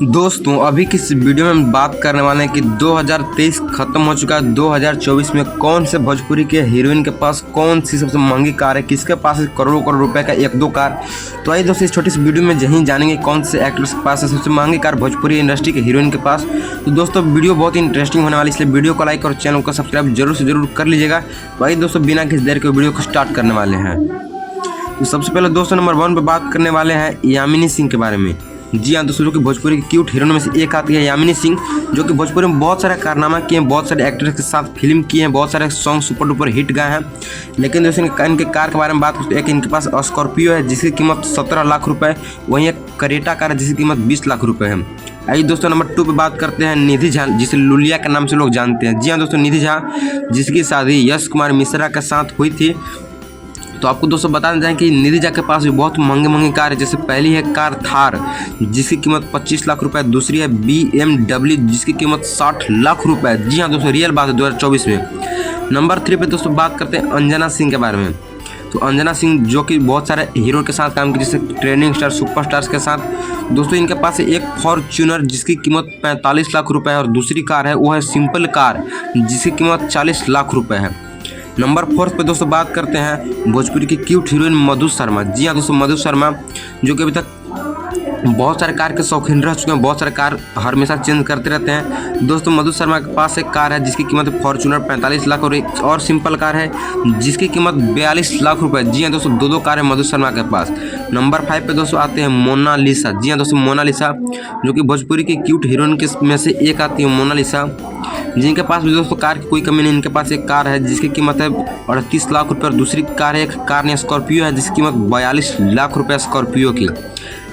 दोस्तों अभी की इस वीडियो में हम बात करने वाले हैं कि 2023 खत्म हो चुका है। 2024 में कौन से भोजपुरी के हीरोइन के पास कौन सी सबसे महंगी कार है, किसके पास है करोड़ों करोड़ रुपए का एक दो कार। तो आइए दोस्तों इस छोटी सी वीडियो में यही जानेंगे कौन से एक्ट्रेस के पास है सबसे महंगी कार भोजपुरी इंडस्ट्री के हीरोइन के पास। तो दोस्तों वीडियो बहुत ही इंटरेस्टिंग होने वाली, इसलिए वीडियो को लाइक और चैनल को सब्सक्राइब जरूर से जरूर कर लीजिएगा। तो आइए दोस्तों बिना किसी देर के वीडियो को स्टार्ट करने वाले हैं। तो सबसे पहले दोस्तों नंबर 1 पर बात करने वाले हैं यामिनी सिंह के बारे में। जी हाँ दोस्तों, जो कि भोजपुरी की क्यूट हीरोइन में से एक आती है यामिनी सिंह, जो कि भोजपुरी में बहुत सारे कारनामा किए हैं, बहुत सारे एक्टर्स के साथ फिल्म किए हैं, बहुत सारे सॉन्ग सुपर डुपर हिट गए हैं। लेकिन दोस्तों इनके कार के बारे में बात करते हैं, एक इनके पास स्कॉर्पियो है जिसकी कीमत 17 लाख रुपए, वहीं एक करेटा कार है जिसकी कीमत 20 लाख रुपए है। आइए दोस्तों नंबर 2 पे बात करते हैं निधि झा, जिसे लुलिया के नाम से लोग जानते हैं। जी हाँ दोस्तों, निधि झा जिसकी शादी यश कुमार मिश्रा के साथ हुई थी। तो आपको दोस्तों बताना चाहें कि निधि झा के पास भी बहुत महंगी कार है। जैसे पहली है कार थार जिसकी कीमत 25 लाख रुपए, दूसरी है BMW जिसकी कीमत 60 लाख रुपए। जी हाँ दोस्तों, रियल बात है 2024 में। नंबर 3 पे दोस्तों बात करते हैं अंजना सिंह के बारे में। तो अंजना सिंह जो कि बहुत सारे हीरो के साथ काम की, जैसे ट्रेंडिंग स्टार सुपरस्टार्स के साथ। दोस्तों इनके पास एक फॉर्च्यूनर जिसकी कीमत 45 लाख रुपए है, और दूसरी कार है वो है सिंपल कार जिसकी कीमत 40 लाख रुपए है। नंबर 4 पे दोस्तों बात करते हैं भोजपुरी की क्यूट हीरोइन मधु शर्मा। जी हाँ दोस्तों, मधु शर्मा जो कि अभी तक बहुत सारे कार के शौकीन रह चुके हैं, बहुत सारे कार हमेशा चेंज करते रहते हैं। दोस्तों मधु शर्मा के पास एक कार है जिसकी कीमत फॉर्च्यूनर 45 लाख, और एक और सिंपल कार है जिसकी कीमत 42 लाख रुपए। जी हाँ दोस्तों, दो कार है मधु शर्मा के पास। नंबर 5 पे दोस्तों आते हैं मोनालिसा। जी हाँ दोस्तों, मोनालिसा जो कि भोजपुरी की क्यूट हीरोइन के में से एक आती है मोनालिसा, जिनके पास भी दोस्तों कार की कोई कमी नहीं। इनके पास एक कार है जिसकी कीमत है 38 लाख रुपए, और दूसरी कार है एक कार ने स्कॉर्पियो है जिसकी कीमत 42 लाख रुपए स्कॉर्पियो की।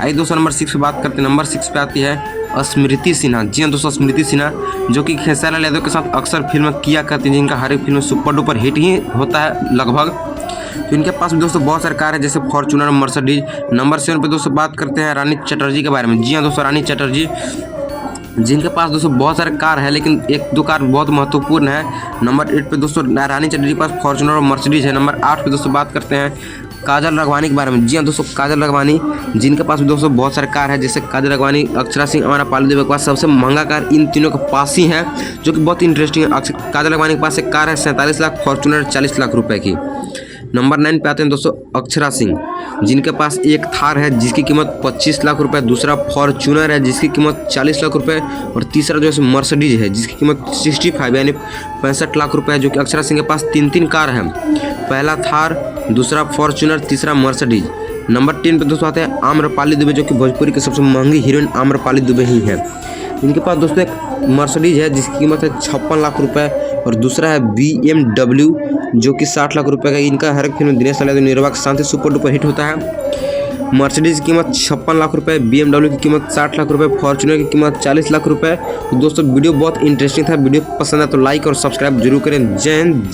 आइए दोस्तों नंबर 6 पे बात करते हैं। नंबर 6 पे आती है स्मृति सिन्हा। जी हाँ दोस्तों, स्मृति सिन्हा जो कि खेसारी लाल यादव के साथ अक्सर फिल्म किया करती है, जिनका हर एक फिल्म सुपर डुपर हिट ही होता है लगभग। तो इनके पास भी दोस्तों बहुत सारे कार है जैसे फॉर्च्यूनर, मर्सिडीज। नंबर 7 पे दोस्तों बात करते हैं रानी चटर्जी के बारे में। जी हाँ दोस्तों, रानी चटर्जी जिनके पास दोस्तों बहुत सारे कार है, लेकिन एक दो कार बहुत महत्वपूर्ण है। नंबर 8 पे दोस्तों रानी चटर्जी के पास फॉर्च्यूनर और मर्सिडीज है। नंबर 8 पे दोस्तों बात करते हैं काजल राघवानी के बारे में। जी हाँ दोस्तों, काजल राघवानी जिनके पास भी दोस्तों बहुत सारे कार है, जैसे काजल राघवानी, अक्षरा सिंह, अमरपाली देवी के पास सबसे महंगा कार इन तीनों के पास ही है, जो कि बहुत इंटरेस्टिंग है। काजल राघवानी के पास एक कार है 47 लाख, फॉर्च्यूनर 40 लाख रुपए की। नंबर 9 पे आते हैं दोस्तों अक्षरा सिंह, जिनके पास एक थार है जिसकी कीमत 25 लाख रुपए, दूसरा फॉर्च्यूनर है जिसकी कीमत 40 लाख रुपए, और तीसरा जो है मर्सिडीज है जिसकी कीमत 65 यानी 65 लाख रुपए है। जो कि अक्षरा सिंह के पास तीन कार हैं, पहला थार, दूसरा फॉर्च्यूनर, तीसरा मर्सिडीज। नंबर 10 पे दोस्तों आते हैं आम्रपाली दुबे, जो कि भोजपुरी की सबसे महंगी हीरोइन आम्रपाली दुबे ही है। इनके पास दोस्तों एक मर्सिडीज है जिसकी कीमत है 56 लाख रुपए, और दूसरा है BMW जो कि 60 लाख रुपए का। इनका हर एक फिल्म दिनेश लाल यादव, निर्वाह के साथ सुपर डुपर हिट होता है। मर्सिडीज की कीमत 56 लाख रुपए, BMW की कीमत 60 लाख रुपए, फॉर्च्यूनर की कीमत 40 लाख रुपए। तो दोस्तों वीडियो बहुत इंटरेस्टिंग था, वीडियो पसंद है तो लाइक और सब्सक्राइब जरूर करें। जय हिंद।